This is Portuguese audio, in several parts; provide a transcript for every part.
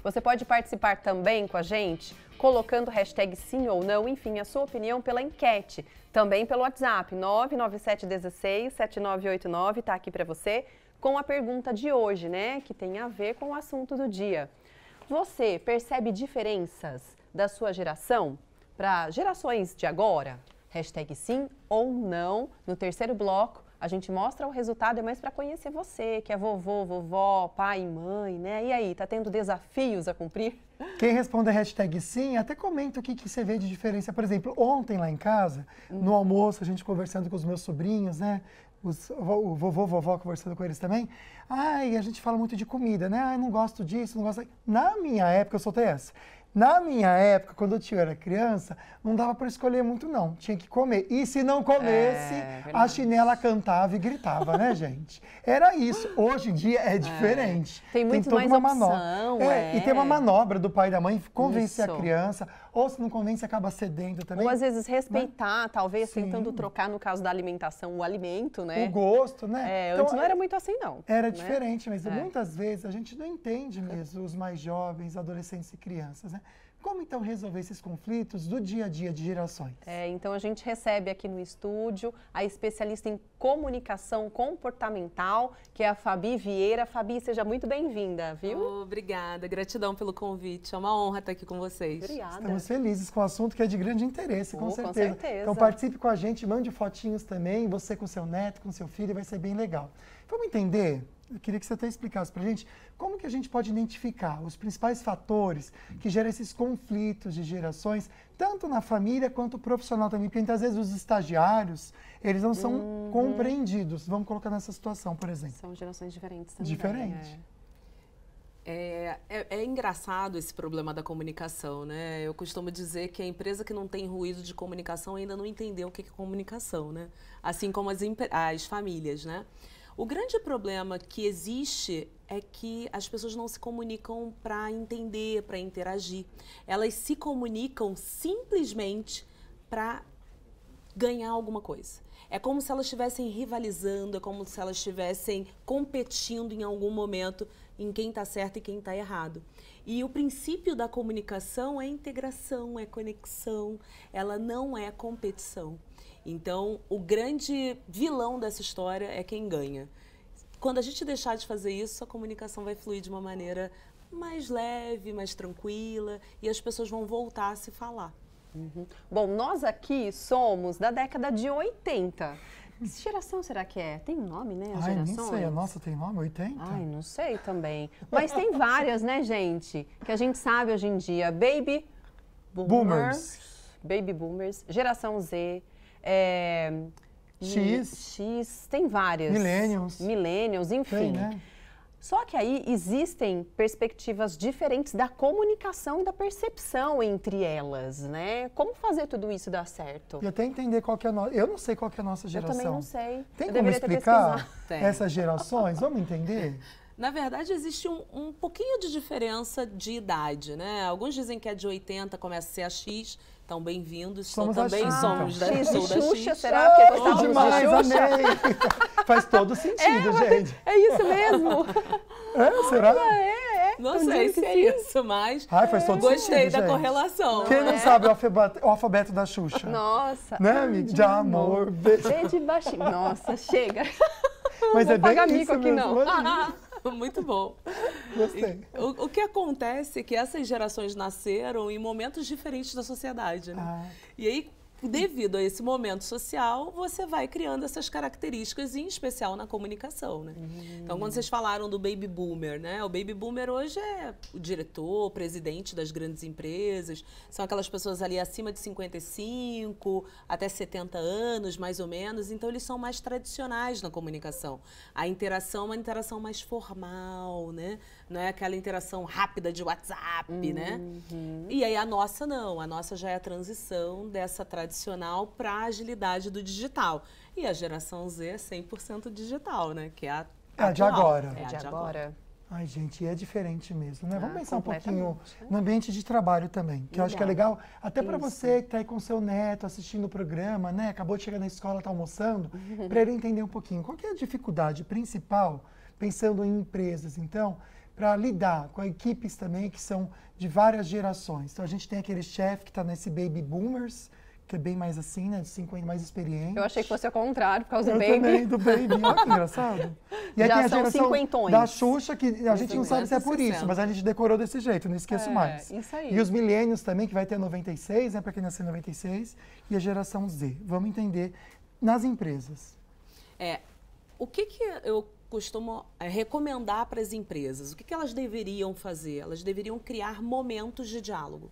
Você pode participar também com a gente, colocando hashtag sim ou não, enfim, a sua opinião pela enquete. Também pelo WhatsApp, 997167989, tá aqui para você, com a pergunta de hoje, né, que tem a ver com o assunto do dia. Você percebe diferenças da sua geração para gerações de agora? Hashtag sim ou não. No terceiro bloco, a gente mostra o resultado, é mais para conhecer você, que é vovô, vovó, pai e mãe, né? E aí, tá tendo desafios a cumprir? Quem responde a hashtag sim, até comenta o que você vê de diferença. Por exemplo, ontem lá em casa, no almoço, a gente conversando com os meus sobrinhos, né? O vovô, vovó conversando com eles também. Ai, a gente fala muito de comida, né? Ai, não gosto disso, não gosto... Na minha época, eu soltei essa. Na minha época, quando eu era criança, não dava para escolher muito, não. Tinha que comer. E se não comesse, a chinela cantava e gritava, né, gente? Era isso. Hoje em dia é diferente. Tem muito toda mais uma opção. manobra. E tem uma manobra do pai e da mãe convencer Isso. a criança. Ou se não convence, acaba cedendo também. Ou às vezes respeitar, talvez Sim. tentando trocar, no caso da alimentação, o alimento, né? O gosto, né? Antes não era muito assim, não. Era né? diferente, mas muitas vezes a gente não entende mesmo os mais jovens, adolescentes e crianças, né? Como então resolver esses conflitos do dia a dia de gerações? Então a gente recebe aqui no estúdio a especialista em comunicação comportamental, que é a Fabi Vieira. Fabi, seja muito bem-vinda, viu? Obrigada, gratidão pelo convite. É uma honra estar aqui com vocês. Obrigada. Estamos felizes com o assunto que é de grande interesse, com certeza. Com certeza. Então participe com a gente, mande fotinhos também, você com seu neto, com seu filho, vai ser bem legal. Vamos entender? Eu queria que você até explicasse para a gente como que a gente pode identificar os principais fatores que geram esses conflitos de gerações, tanto na família quanto profissional também, porque muitas vezes os estagiários, eles não são compreendidos. Vamos colocar nessa situação, por exemplo. São gerações diferentes também. Diferente. É engraçado esse problema da comunicação, né? Eu costumo dizer que a empresa que não tem ruído de comunicação ainda não entendeu o que é comunicação, né? Assim como as famílias, né? O grande problema que existe é que as pessoas não se comunicam para entender, para interagir. Elas se comunicam simplesmente para ganhar alguma coisa. É como se elas estivessem rivalizando, é como se elas estivessem competindo em algum momento em quem está certo e quem está errado. E o princípio da comunicação é integração, é conexão, ela não é competição. Então, o grande vilão dessa história é quem ganha. Quando a gente deixar de fazer isso, a comunicação vai fluir de uma maneira mais leve, mais tranquila, e as pessoas vão voltar a se falar. Bom, nós aqui somos da década de 80. Que geração será que é? Tem nome, né, as gerações? Nem sei, a nossa tem nome, 80? Ai, não sei também. Mas tem várias, né, gente? Que a gente sabe hoje em dia. Baby Boomers. Baby Boomers. Geração Z. X. Tem várias. Millennials, enfim. Tem, né? Só que aí existem perspectivas diferentes da comunicação e da percepção entre elas, né? Como fazer tudo isso dar certo? E até entender qual que é a nossa... Eu não sei qual que é a nossa geração. Eu também não sei. Tem como explicar essas gerações? Vamos entender? Na verdade, existe um pouquinho de diferença de idade, né? Alguns dizem que é de 80, começa a ser a X. Então, bem-vindos. Também somos da X Sou da Xuxa, X. será que gostávamos demais, de Xuxa? amei. Faz todo sentido, gente. É isso mesmo. Será? Não sei se é isso, mas faz todo gostei sentido, da gente. correlação. Quem não sabe o alfabeto da Xuxa? Nossa. Né, amigo? De amor, beijo. B de baixinho. Nossa, chega. Mas não é vou pagar bem mico isso aqui, mesmo. não. Muito bom. Gostei. O que acontece é que essas gerações nasceram em momentos diferentes da sociedade, né? E aí, devido a esse momento social, você vai criando essas características, em especial na comunicação, né? Então, quando vocês falaram do Baby Boomer, né? O Baby Boomer hoje é o diretor, o presidente das grandes empresas, são aquelas pessoas ali acima de 55, até 70 anos, mais ou menos, então eles são mais tradicionais na comunicação. A interação é uma interação mais formal, né? Não é aquela interação rápida de WhatsApp, né? E aí a nossa não, a nossa já é a transição dessa tradicional para a agilidade do digital. E a geração Z é 100% digital, né? Que é a de agora. É de agora. Ai, gente, é diferente mesmo, né? Vamos pensar um pouquinho né? no ambiente de trabalho também, que eu acho que é legal, até para você que está aí com seu neto assistindo o programa, né? Acabou de chegar na escola, está almoçando, para ele entender um pouquinho. Qual que é a dificuldade principal, pensando em empresas, então, para lidar com equipes também que são de várias gerações. Então a gente tem aquele chefe que está nesse Baby Boomers, que é bem mais assim, né, de 50, mais experiente. Eu achei que fosse ao contrário, por causa do Eu Baby. também, do Baby. Olha que engraçado. E aí Já tem a são geração cinquentões. da Xuxa, que a gente não sabe se é por 60. isso, mas a gente decorou desse jeito, não esqueço mais. Isso aí. E os milênios também, que vai ter 96, né, para quem nasceu em 96, e a geração Z. Vamos entender nas empresas. O que eu costumo recomendar para as empresas? O que elas deveriam fazer? Elas deveriam criar momentos de diálogo.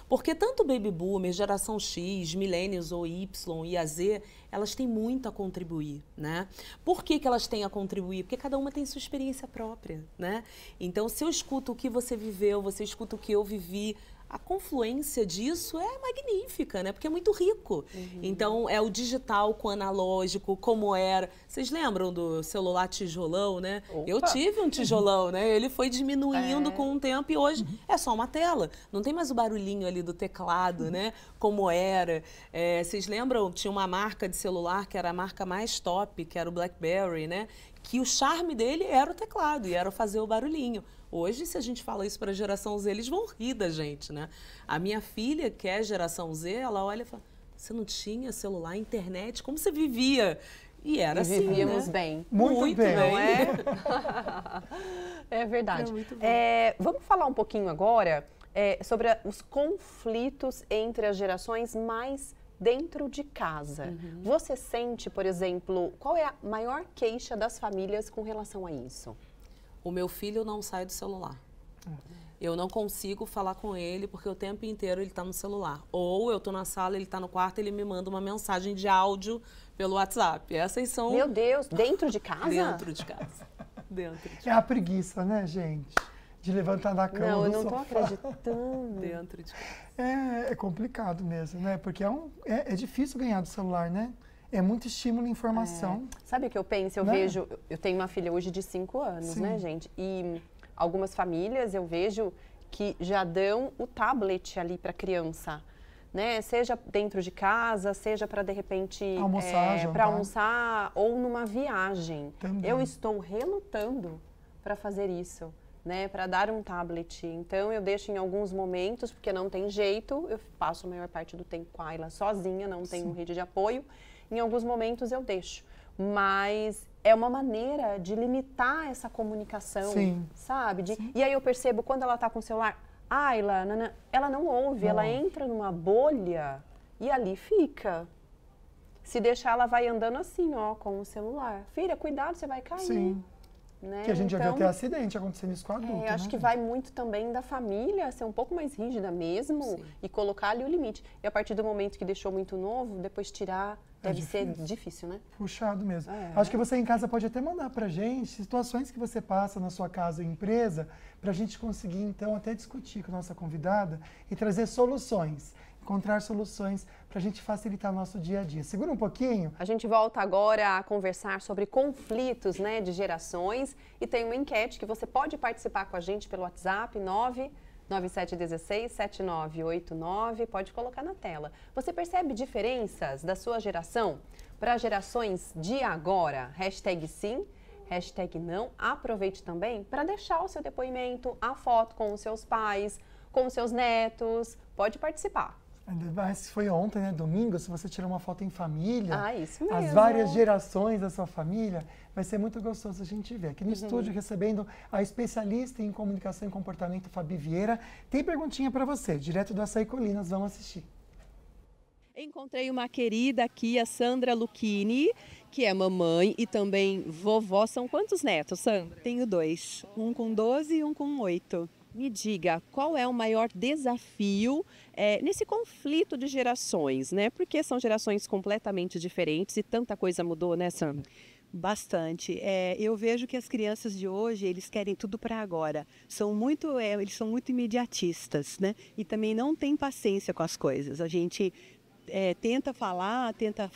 Porque tanto Baby Boomer, geração X, Millennials ou Y e a Z, elas têm muito a contribuir, né? Por que elas têm a contribuir? Porque cada uma tem sua experiência própria, né? Então, se eu escuto o que você viveu, você escuta o que eu vivi, a confluência disso é magnífica, né? Porque é muito rico. Então, é o digital com o analógico, como era. Vocês lembram do celular tijolão, né? Opa. Eu tive um tijolão, né? Ele foi diminuindo com o tempo e hoje é só uma tela. Não tem mais o barulhinho ali do teclado, né? Como era. Vocês lembram? Tinha uma marca de celular que era a marca mais top, que era o BlackBerry, né? Que o charme dele era o teclado e era fazer o barulhinho. Hoje, se a gente fala isso para a geração Z, eles vão rir da gente, né? A minha filha, que é geração Z, ela olha e fala, você não tinha celular, internet, como você vivia? E era assim, Vivíamos né? bem. Muito bem. Não é? É verdade. É muito bom. Vamos falar um pouquinho agora sobre os conflitos entre as gerações mais dentro de casa. Você sente, por exemplo, qual é a maior queixa das famílias com relação a isso? O meu filho não sai do celular. Eu não consigo falar com ele porque o tempo inteiro ele está no celular. Ou eu estou na sala, ele está no quarto, ele me manda uma mensagem de áudio pelo WhatsApp. Essas são... Meu Deus, dentro de casa? Dentro de casa. Dentro de casa. É a preguiça, né, gente? De levantar da cama. Não, eu do não tô sofá. acreditando. Dentro de casa. É complicado mesmo, né? Porque é difícil ganhar do celular, né? É muito estímulo e informação. Sabe o que eu penso? Eu Né? vejo, eu tenho uma filha hoje de 5 anos, Sim. né, gente? E algumas famílias eu vejo que já dão o tablet ali para a criança, né? Seja dentro de casa, seja para de repente Almoçar, jantar. para almoçar ou numa viagem. Também. Eu estou relutando para fazer isso, né? Para dar um tablet. Então eu deixo em alguns momentos, porque não tem jeito, eu passo a maior parte do tempo com a Ayla sozinha, não tenho rede de apoio. Em alguns momentos eu deixo, mas é uma maneira de limitar essa comunicação, Sim. sabe? E aí eu percebo quando ela está com o celular, ela não ouve, ela entra numa bolha e ali fica. Se deixar, ela vai andando assim, ó, com o celular. Filha, cuidado, você vai cair. Sim. Né? Que a gente já viu Então, até acidente acontecendo isso com adulto, eu acho né, que gente? vai muito também da família ser um pouco mais rígida mesmo Sim. e colocar ali o limite. E a partir do momento que deixou muito novo, depois tirar deve ser difícil. difícil, né? Puxado mesmo. É. Acho que você em casa pode até mandar pra gente situações que você passa na sua casa ou empresa pra gente conseguir, então, até discutir com a nossa convidada e trazer soluções, encontrar soluções pra gente facilitar o nosso dia a dia. Segura um pouquinho. A gente volta agora a conversar sobre conflitos, né, de gerações e tem uma enquete que você pode participar com a gente pelo WhatsApp 99716-7989, pode colocar na tela. Você percebe diferenças da sua geração para gerações de agora? Hashtag sim, hashtag não. Aproveite também para deixar o seu depoimento, a foto com os seus pais, com os seus netos. Pode participar. Ainda mais se foi ontem, né? Domingo, se você tirar uma foto em família, Ah, isso mesmo. as várias gerações da sua família, vai ser muito gostoso a gente ver. Aqui no estúdio, recebendo a especialista em comunicação e comportamento, Fabi Vieira. Tem perguntinha para você, direto do Açaí Colinas, vamos assistir. Encontrei uma querida aqui, a Sandra Lucchini, que é mamãe e também vovó. São quantos netos, Sandra? Tenho 2, um com 12 e um com 8. Me diga, qual é o maior desafio nesse conflito de gerações, né? Porque são gerações completamente diferentes e tanta coisa mudou, né, Sandra? Bastante. Eu vejo que as crianças de hoje, eles querem tudo para agora. Eles são muito imediatistas, né? E também não têm paciência com as coisas. A gente tenta falar, tenta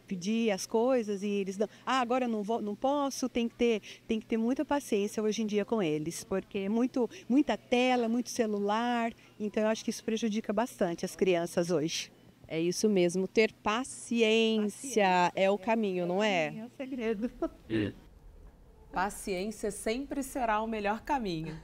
pedir as coisas e eles não. Ah, agora eu não posso. Tem que ter muita paciência hoje em dia com eles, porque é muita tela, muito celular. Então eu acho que isso prejudica bastante as crianças hoje. É isso mesmo, ter paciência é o caminho, não é? É o segredo. Paciência sempre será o melhor caminho.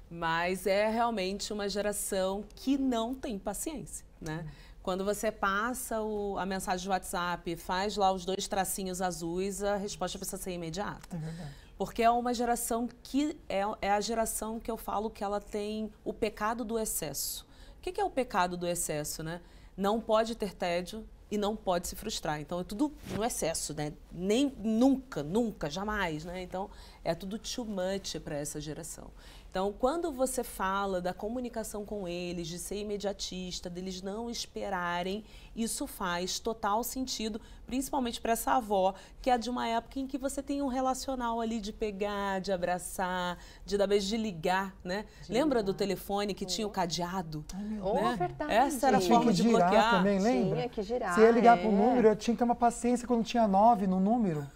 Mas é realmente uma geração que não tem paciência, né? Quando você passa a mensagem de WhatsApp, faz lá os 2 tracinhos azuis, a resposta precisa ser imediata. É verdade. Porque é uma geração que é a geração que eu falo que ela tem o pecado do excesso. O que é o pecado do excesso, né? Não pode ter tédio e não pode se frustrar. Então, é tudo no excesso, né? Nem, nunca, jamais, né? Então, é tudo too much para essa geração. Então, quando você fala da comunicação com eles, de ser imediatista, deles não esperarem, isso faz total sentido, principalmente para essa avó, que é de uma época em que você tem um relacional ali de pegar, de abraçar, de dar beijo, de ligar, né? Lembra do telefone que tinha o cadeado? Né? Verdade. Essa era a Tinha forma que de girar bloquear. também, lembra? Tinha que girar. Você ia ligar para o número, eu tinha que ter uma paciência quando tinha 9 no número.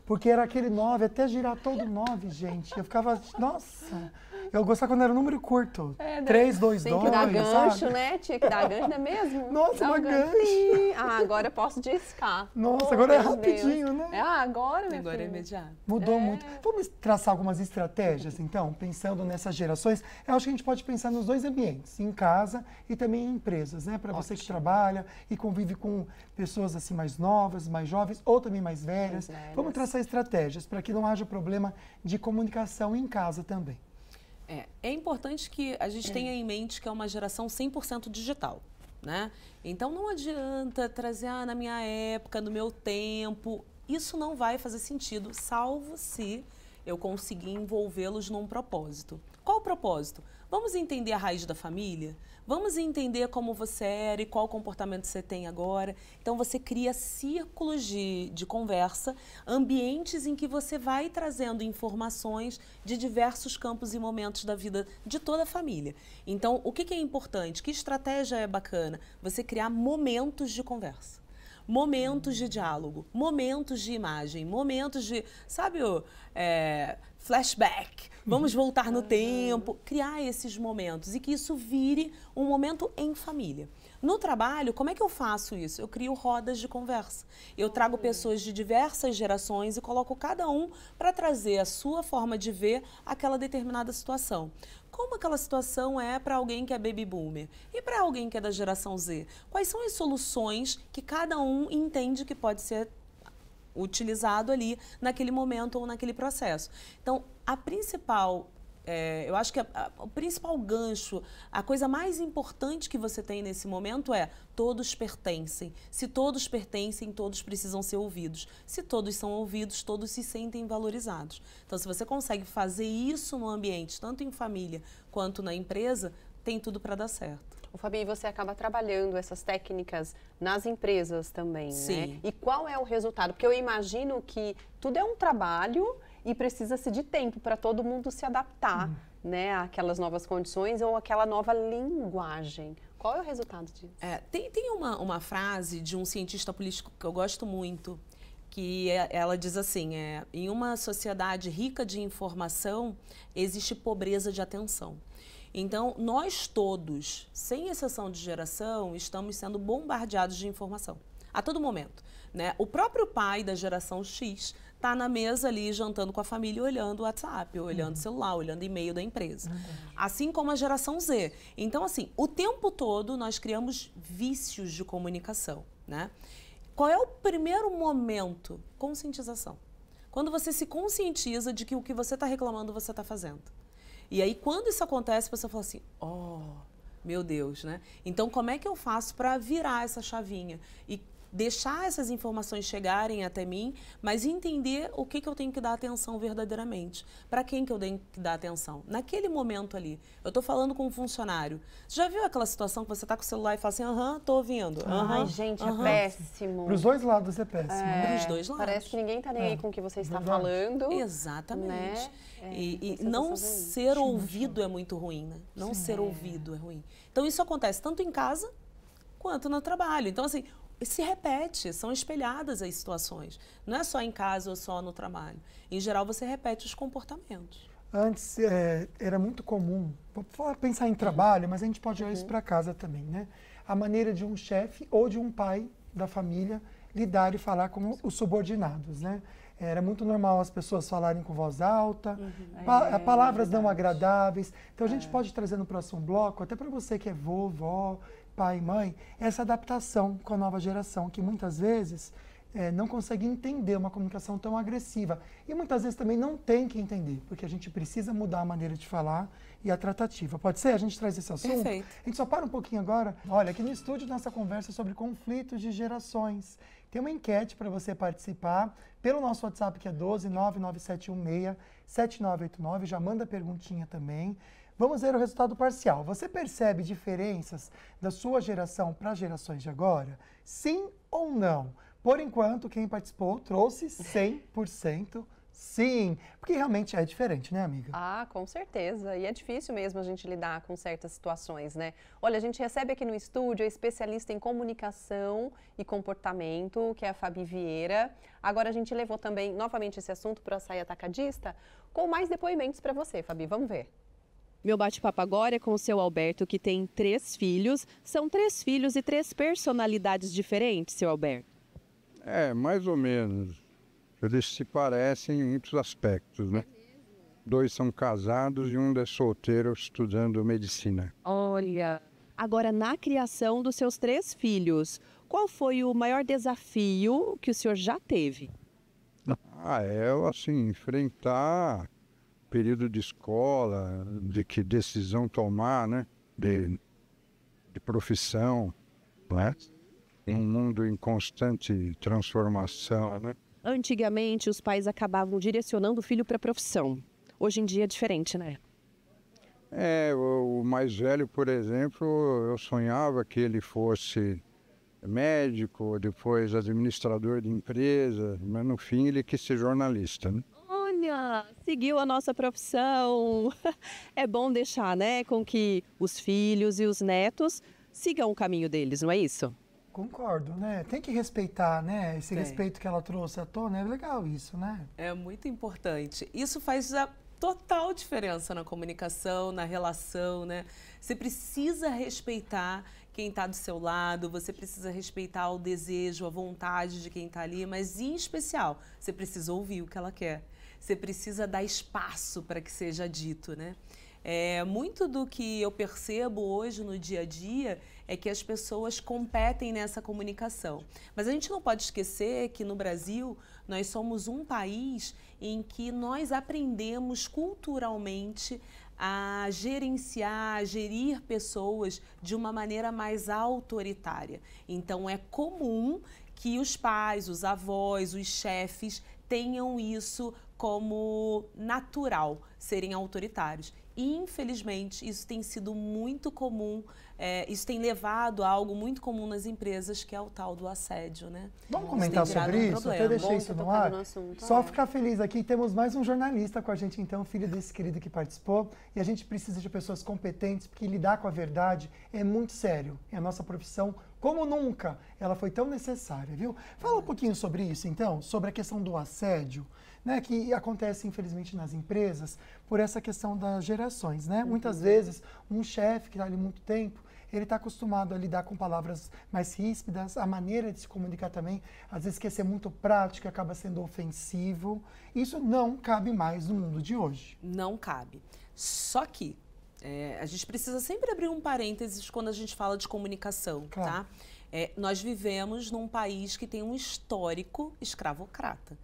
Porque era aquele 9, até girar todo 9, gente. Eu ficava, nossa... Eu gostava quando era um número curto. 3, 2, 2, Tem que dar gancho, sabe? né? Tinha que dar gancho, não é mesmo? Nossa, Dá uma um gancho. gancho. Ah, agora eu posso discar. Nossa, Oh, agora é meu rapidinho, Deus. né? Agora, minha Agora é filha. imediato. Mudou muito. Vamos traçar algumas estratégias, então, pensando nessas gerações. Eu acho que a gente pode pensar nos 2 ambientes, em casa e também em empresas, né? Para você que trabalha e convive com pessoas assim mais novas, mais jovens ou também mais velhas. Vamos traçar estratégias para que não haja problema de comunicação em casa também. É importante que a gente tenha em mente que é uma geração 100% digital, né? Então não adianta trazer, na minha época, no meu tempo, isso não vai fazer sentido, salvo se eu conseguir envolvê-los num propósito. Qual o propósito? Vamos entender a raiz da família? Vamos entender como você era e qual comportamento você tem agora. Então, você cria círculos de conversa, ambientes em que você vai trazendo informações de diversos campos e momentos da vida de toda a família. Então, o que é importante? Que estratégia é bacana? Você criar momentos de conversa. Momentos de diálogo, momentos de imagem, momentos de, sabe, flashback, vamos voltar no tempo, criar esses momentos e que isso vire um momento em família. No trabalho, como é que eu faço isso? Eu crio rodas de conversa. Eu trago pessoas de diversas gerações e coloco cada um para trazer a sua forma de ver aquela determinada situação. Como aquela situação é para alguém que é baby boomer e para alguém que é da geração Z? Quais são as soluções que cada um entende que pode ser utilizado ali naquele momento ou naquele processo? Então, a principal... eu acho que o principal gancho, a coisa mais importante que você tem nesse momento é todos pertencem. Se todos pertencem, todos precisam ser ouvidos. Se todos são ouvidos, todos se sentem valorizados. Então, se você consegue fazer isso no ambiente, tanto em família quanto na empresa, tem tudo para dar certo. O Fabi, você acaba trabalhando essas técnicas nas empresas também, Sim. né? E qual é o resultado? Porque eu imagino que tudo é um trabalho e precisa-se de tempo para todo mundo se adaptar, né, àquelas novas condições ou àquela nova linguagem. Qual é o resultado disso? Tem uma frase de um cientista político que eu gosto muito, que ela diz assim, em uma sociedade rica de informação, existe pobreza de atenção. Então, nós todos, sem exceção de geração, estamos sendo bombardeados de informação a todo momento, né? O próprio pai da geração X está na mesa ali jantando com a família, olhando o WhatsApp, olhando o celular, olhando e-mail da empresa. Assim como a geração Z. Então, assim, o tempo todo nós criamos vícios de comunicação, né? Qual é o primeiro momento? Conscientização. Quando você se conscientiza de que o que você está reclamando, você está fazendo. E aí, quando isso acontece, você fala assim, meu Deus, né? Então, como é que eu faço para virar essa chavinha? E deixar essas informações chegarem até mim, mas entender o que eu tenho que dar atenção verdadeiramente. Para quem que eu tenho que dar atenção? Naquele momento ali, eu estou falando com um funcionário. Você já viu aquela situação que você está com o celular e fala assim, estou ouvindo. Ai, gente, é péssimo. Para os dois lados é péssimo. Para os dois lados. Parece que ninguém está nem aí com o que você está falando. Exatamente. Né? E não ser ouvido é muito ruim, né? Não ser ouvido é ruim. Então, isso acontece tanto em casa quanto no trabalho. Então, assim, se repete, são espelhadas as situações. Não é só em casa ou só no trabalho. Em geral, você repete os comportamentos. Antes era muito comum, vou pensar em trabalho, mas a gente pode olhar isso para casa também, né? A maneira de um chefe ou de um pai da família lidar e falar com os subordinados, né? Era muito normal as pessoas falarem com voz alta, palavras não agradáveis. Então, a gente pode trazer no próximo bloco, até para você que é vovó, pai e mãe, essa adaptação com a nova geração, que muitas vezes não consegue entender uma comunicação tão agressiva. E muitas vezes também não tem que entender, porque a gente precisa mudar a maneira de falar e a tratativa. Pode ser? A gente traz esse assunto? Perfeito. A gente só para um pouquinho agora. Olha, aqui no estúdio, nossa conversa sobre conflitos de gerações. Tem uma enquete para você participar pelo nosso WhatsApp, que é 12997167989. Já manda perguntinha também. Vamos ver o resultado parcial. Você percebe diferenças da sua geração para as gerações de agora? Sim ou não? Por enquanto, quem participou trouxe 100% sim, porque realmente é diferente, né, amiga? Ah, com certeza. E é difícil mesmo a gente lidar com certas situações, né? Olha, a gente recebe aqui no estúdio a especialista em comunicação e comportamento, que é a Fabi Vieira. Agora a gente levou também novamente esse assunto para o Açaí Atacadista, com mais depoimentos para você, Fabi. Vamos ver. Meu bate-papo agora é com o seu Alberto, que tem 3 filhos. São 3 filhos e 3 personalidades diferentes, seu Alberto. Mais ou menos. Eles se parecem em muitos aspectos, né? 2 são casados e um é solteiro estudando medicina. Olha. Agora, na criação dos seus 3 filhos, qual foi o maior desafio que o senhor já teve? Enfrentar período de escola, de que decisão tomar, né? De profissão, né? Um mundo em constante transformação, né? Antigamente, os pais acabavam direcionando o filho para a profissão. Hoje em dia é diferente, né? O mais velho, por exemplo, eu sonhava que ele fosse médico, depois administrador de empresa, mas no fim ele quis ser jornalista, né? Olha, seguiu a nossa profissão. É bom deixar, né, com que os filhos e os netos sigam o caminho deles, não é isso? Concordo, né? Tem que respeitar, né? Esse respeito que ela trouxe à tona, é legal isso, né? É muito importante. Isso faz a total diferença na comunicação, na relação, né? Você precisa respeitar quem está do seu lado, você precisa respeitar o desejo, a vontade de quem está ali, mas em especial, você precisa ouvir o que ela quer. Você precisa dar espaço para que seja dito, né? Muito do que eu percebo hoje no dia a dia é que as pessoas competem nessa comunicação. Mas a gente não pode esquecer que no Brasil nós somos um país em que nós aprendemos culturalmente a gerenciar, a gerir pessoas de uma maneira mais autoritária. Então é comum que os pais, os avós, os chefes tenham isso como natural, serem autoritários. E, infelizmente, isso tem sido muito comum, isso tem levado a algo muito comum nas empresas, que é o tal do assédio, né? Vamos comentar sobre isso? Até deixei isso no ar. Assunto, Só ficar feliz aqui, temos mais um jornalista com a gente, então, filho desse querido que participou. E a gente precisa de pessoas competentes, porque lidar com a verdade é muito sério. É a nossa profissão, como nunca, ela foi tão necessária, viu? Fala um pouquinho sobre isso, então, sobre a questão do assédio, né, que acontece, infelizmente, nas empresas, por essa questão das gerações, né? Muitas vezes, um chefe que está ali há muito tempo, ele está acostumado a lidar com palavras mais ríspidas, a maneira de se comunicar também, às vezes quer ser muito prático, acaba sendo ofensivo. Isso não cabe mais no mundo de hoje. Não cabe. Só que a gente precisa sempre abrir um parênteses quando a gente fala de comunicação, claro. Tá? Nós vivemos num país que tem um histórico escravocrata.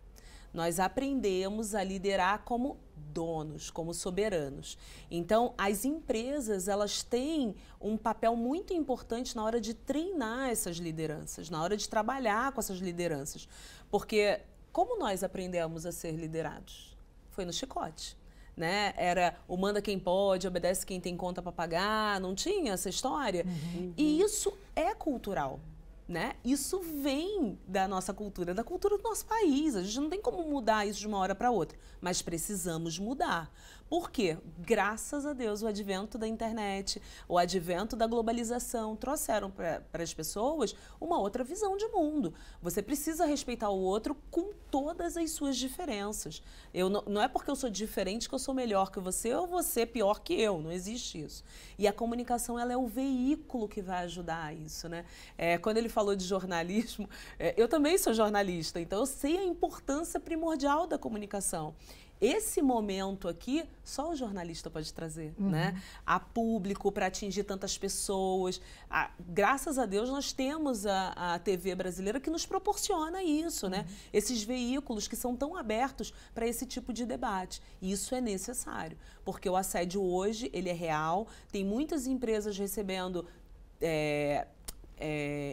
Nós aprendemos a liderar como donos, como soberanos. Então, as empresas, elas têm um papel muito importante na hora de treinar essas lideranças, na hora de trabalhar com essas lideranças. Porque como nós aprendemos a ser liderados? Foi no chicote, né? Era o manda quem pode, obedece quem tem conta para pagar, não tinha essa história? E isso é cultural. Né? Isso vem da nossa cultura, da cultura do nosso país. A gente não tem como mudar isso de uma hora para outra, mas precisamos mudar. Por quê? Graças a Deus, o advento da internet, o advento da globalização trouxeram para as pessoas uma outra visão de mundo. Você precisa respeitar o outro com todas as suas diferenças. Não é porque eu sou diferente que eu sou melhor que você ou você pior que eu. Não existe isso. E a comunicação, ela é o veículo que vai ajudar a isso, né? Quando ele falou de jornalismo, eu também sou jornalista, então eu sei a importância primordial da comunicação. Esse momento aqui, só o jornalista pode trazer, né? A público, para atingir tantas pessoas. Graças a Deus, nós temos a TV brasileira que nos proporciona isso, né? Esses veículos que são tão abertos para esse tipo de debate. E isso é necessário, porque o assédio hoje, ele é real. Tem muitas empresas recebendo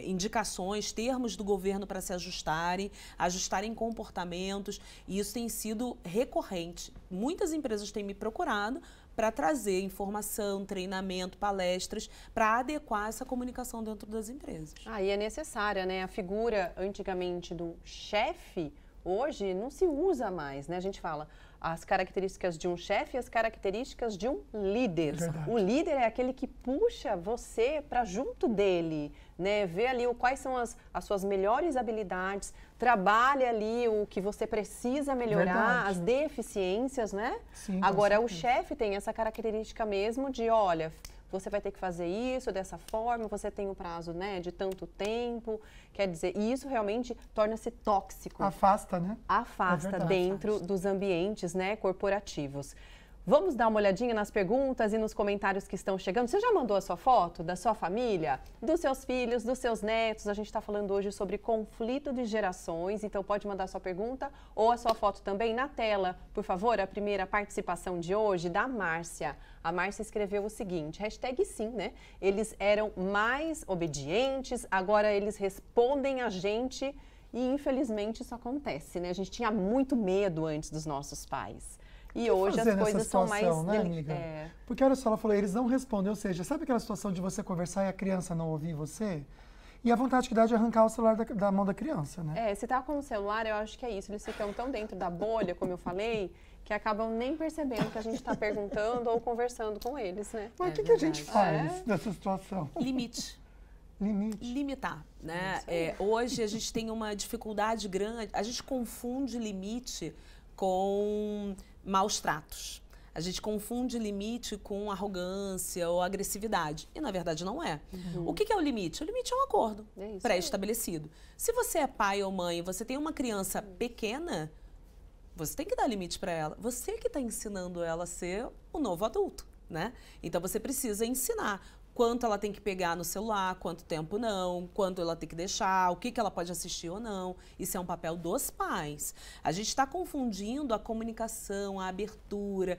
indicações, termos do governo para se ajustarem comportamentos, e isso tem sido recorrente. Muitas empresas têm me procurado para trazer informação, treinamento, palestras, para adequar essa comunicação dentro das empresas. E é necessária, né? A figura, antigamente, do chefe, hoje não se usa mais, né? A gente fala as características de um chefe e as características de um líder. Verdade. O líder é aquele que puxa você para junto dele, né? Vê ali quais são as suas melhores habilidades, trabalha ali o que você precisa melhorar, Verdade. as deficiências, né? Sim, Agora, com o certeza. chefe tem essa característica mesmo de, olha, você vai ter que fazer isso dessa forma, você tem um prazo, né, de tanto tempo. Quer dizer, e isso realmente torna-se tóxico. Afasta, né? Afasta É verdade. dentro dos ambientes, né, corporativos. Vamos dar uma olhadinha nas perguntas e nos comentários que estão chegando. Você já mandou a sua foto da sua família, dos seus filhos, dos seus netos? A gente está falando hoje sobre conflito de gerações, então pode mandar a sua pergunta ou a sua foto também na tela. Por favor, a primeira participação de hoje da Márcia. A Márcia escreveu o seguinte, #sim, né? Eles eram mais obedientes, agora eles respondem a gente e infelizmente isso acontece, né? A gente tinha muito medo antes dos nossos pais. E hoje as coisas são mais... né, amiga? Porque olha só, ela falou, eles não respondem, ou seja, sabe aquela situação de você conversar e a criança não ouvir você? E a vontade que dá de arrancar o celular da mão da criança, né? Se tá com o celular, eu acho que é isso. Eles ficam tão dentro da bolha, como eu falei, que acabam nem percebendo que a gente está perguntando ou conversando com eles, né? Mas o que a gente faz nessa situação? Limite. Limitar, né? Hoje a gente tem uma dificuldade grande, a gente confunde limite com maus tratos. A gente confunde limite com arrogância ou agressividade. E, na verdade, não é. O que é o limite? O limite é um acordo pré-estabelecido. Se você é pai ou mãe e você tem uma criança pequena, você tem que dar limite para ela. Você que está ensinando ela a ser o novo adulto, né? Então, você precisa ensinar quanto ela tem que pegar no celular, quanto tempo não, quanto ela tem que deixar, o que ela pode assistir ou não. Isso é um papel dos pais. A gente está confundindo a comunicação, a abertura,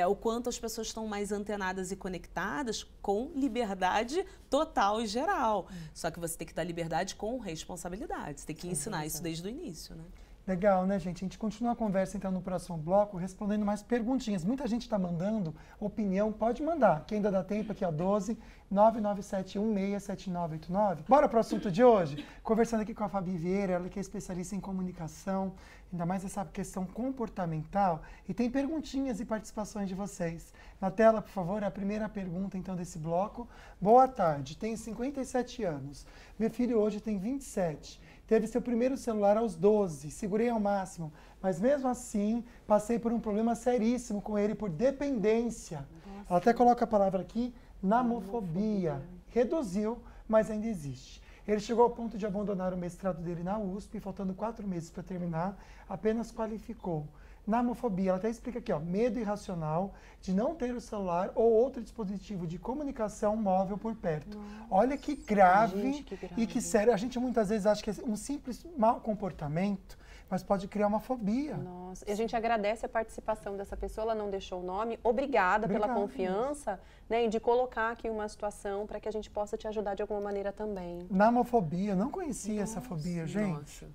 o quanto as pessoas estão mais antenadas e conectadas com liberdade total e geral. Só que você tem que dar liberdade com responsabilidade. Você tem que ensinar isso desde o início, né? Legal, né, gente? A gente continua a conversa, então, no próximo bloco, respondendo mais perguntinhas. Muita gente está mandando opinião, pode mandar, que ainda dá tempo aqui, ó, 12 997167989. Bora para o assunto de hoje? Conversando aqui com a Fabi Vieira, ela que é especialista em comunicação, ainda mais essa questão comportamental, e tem perguntinhas e participações de vocês. Na tela, por favor, a primeira pergunta, então, desse bloco. Boa tarde, tenho 57 anos. Meu filho hoje tem 27. Teve seu primeiro celular aos 12, segurei ao máximo, mas mesmo assim passei por um problema seríssimo com ele por dependência. Nossa. Ela até coloca a palavra aqui, namofobia. Reduziu, mas ainda existe. Ele chegou ao ponto de abandonar o mestrado dele na USP, faltando 4 meses para terminar, apenas qualificou. Namofobia, ela até explica aqui, ó, medo irracional de não ter o celular ou outro dispositivo de comunicação móvel por perto. Nossa. Olha que grave, gente, que grave e que sério. A gente muitas vezes acha que é um simples mau comportamento, mas pode criar uma fobia. Nossa, e a gente agradece a participação dessa pessoa, ela não deixou o nome. Obrigada pela confiança, né, e de colocar aqui uma situação para que a gente possa te ajudar de alguma maneira também. Namofobia, eu não conhecia essa fobia, gente.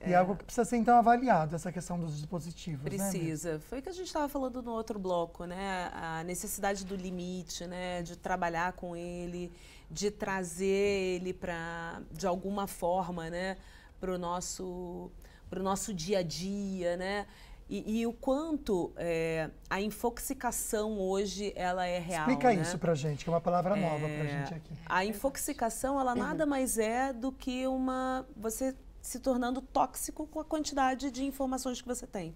E é algo que precisa ser, então, avaliado, essa questão dos dispositivos, Precisa. Né? Foi o que a gente estava falando no outro bloco, né? A necessidade do limite, né? De trabalhar com ele, de trazer ele para, de alguma forma, né? Para o nosso dia a dia, né? E o quanto a infoxicação hoje ela é real. Explica né? isso pra gente, que é uma palavra nova pra gente aqui. A infoxicação, ela nada mais é do que você se tornando tóxico com a quantidade de informações que você tem.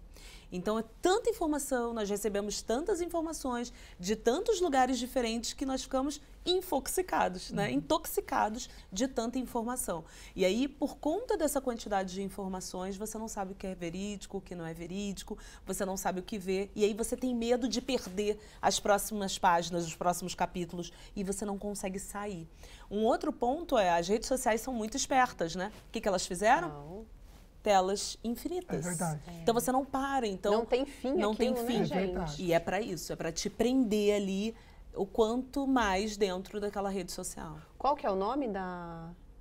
Então, é tanta informação, nós recebemos tantas informações de tantos lugares diferentes que nós ficamos infoxicados, né? Intoxicados de tanta informação. E aí, por conta dessa quantidade de informações, você não sabe o que é verídico, o que não é verídico, você não sabe o que ver, e aí você tem medo de perder as próximas páginas, os próximos capítulos, e você não consegue sair. Um outro ponto as redes sociais são muito espertas, né? O que elas fizeram? Não. Telas infinitas. É verdade. Então você não para, então Não tem fim não tem aquilo, fim. né, É verdade. gente? E é para isso, é para te prender ali o quanto mais dentro daquela rede social. Qual que é o nome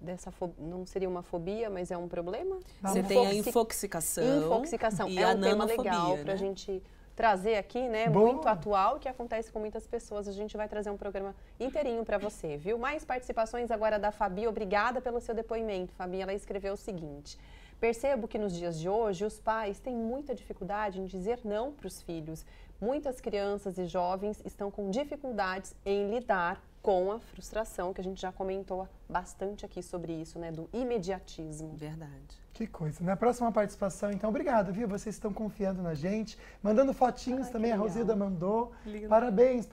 dessa fobia? Não seria uma fobia, mas é um problema? Você tem a infoxicação, Infoxicação e é a um tema nanofobia, legal para a né? gente trazer aqui, né? Boa. Muito atual, que acontece com muitas pessoas. A gente vai trazer um programa inteirinho para você, viu? Mais participações agora da Fabi. Obrigada pelo seu depoimento, Fabi. Ela escreveu o seguinte: percebo que nos dias de hoje os pais têm muita dificuldade em dizer não para os filhos. Muitas crianças e jovens estão com dificuldades em lidar com a frustração, que a gente já comentou bastante aqui sobre isso, né? Do imediatismo. Verdade. Que coisa. Na próxima participação, então, obrigado, viu? Vocês estão confiando na gente, mandando fotinhos também, a legal. Rosilda mandou. Lindo. Parabéns.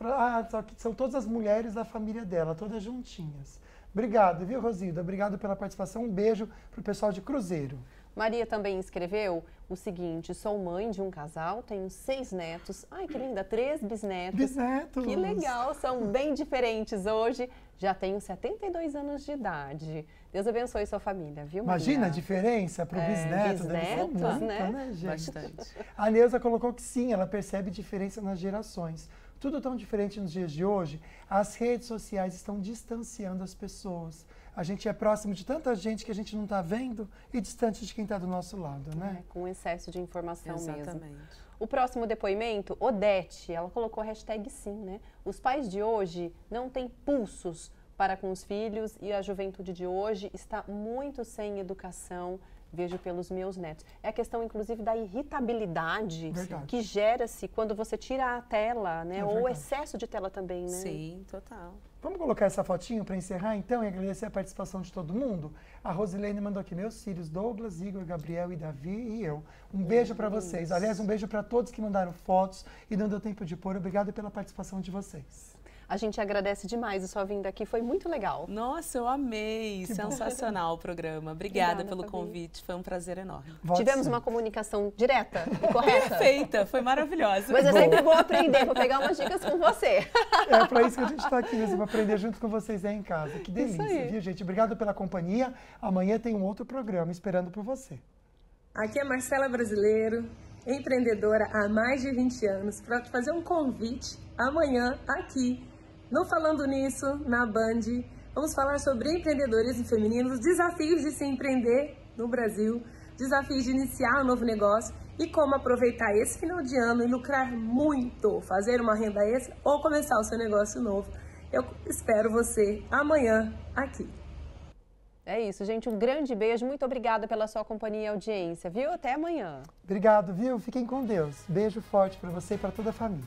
Só que são todas as mulheres da família dela, todas juntinhas. Obrigado, viu, Rosilda? Obrigado pela participação. Um beijo pro pessoal de Cruzeiro. Maria também escreveu o seguinte: sou mãe de um casal, tenho 6 netos. Ai, que linda, 3 bisnetos. Bisnetos. Que legal, são bem diferentes hoje. Já tenho 72 anos de idade. Deus abençoe sua família, viu, Maria? Imagina a diferença pro bisneto. Deve ser bisnetos, muito, né? gente? Bastante. A Neuza colocou que sim, ela percebe diferença nas gerações. Tudo tão diferente nos dias de hoje, as redes sociais estão distanciando as pessoas. A gente é próximo de tanta gente que a gente não está vendo e distante de quem está do nosso lado, né? Com excesso de informação mesmo. Exatamente. O próximo depoimento, Odete, ela colocou a hashtag sim, né? Os pais de hoje não têm pulsos para com os filhos e a juventude de hoje está muito sem educação, vejo pelos meus netos. É a questão, inclusive, da irritabilidade Verdade. que gera-se quando você tira a tela, né? É Ou o verdade. excesso de tela também, né? Sim, total. Vamos colocar essa fotinho para encerrar, então, e agradecer a participação de todo mundo? A Rosilene mandou aqui, meus filhos, Douglas, Igor, Gabriel e Davi e eu. Um beijo para vocês. Aliás, um beijo para todos que mandaram fotos e não deu tempo de pôr. Obrigado pela participação de vocês. A gente agradece demais a sua vinda aqui, foi muito legal. Nossa, eu amei. Sensacional o programa. Obrigada Obrigada, pelo Fabi. convite. Foi um prazer enorme. Volte Tivemos sempre. uma comunicação direta e correta. Perfeita, foi maravilhosa. Mas é sempre bom aprender, vou pegar umas dicas com você. É para isso que a gente está aqui mesmo, para aprender junto com vocês aí em casa. Que delícia, aí. viu, gente? Obrigado pela companhia. Amanhã tem um outro programa esperando por você. Aqui é Marcela Brasileiro, empreendedora há mais de 20 anos, para te fazer um convite amanhã aqui no Falando Nisso, na Band. Vamos falar sobre empreendedorismo feminino, os desafios de se empreender no Brasil, desafios de iniciar um novo negócio e como aproveitar esse final de ano e lucrar muito, fazer uma renda extra ou começar o seu negócio novo. Eu espero você amanhã aqui. É isso, gente. Um grande beijo. Muito obrigada pela sua companhia e audiência, viu? Até amanhã. Obrigado, viu? Fiquem com Deus. Beijo forte para você e para toda a família.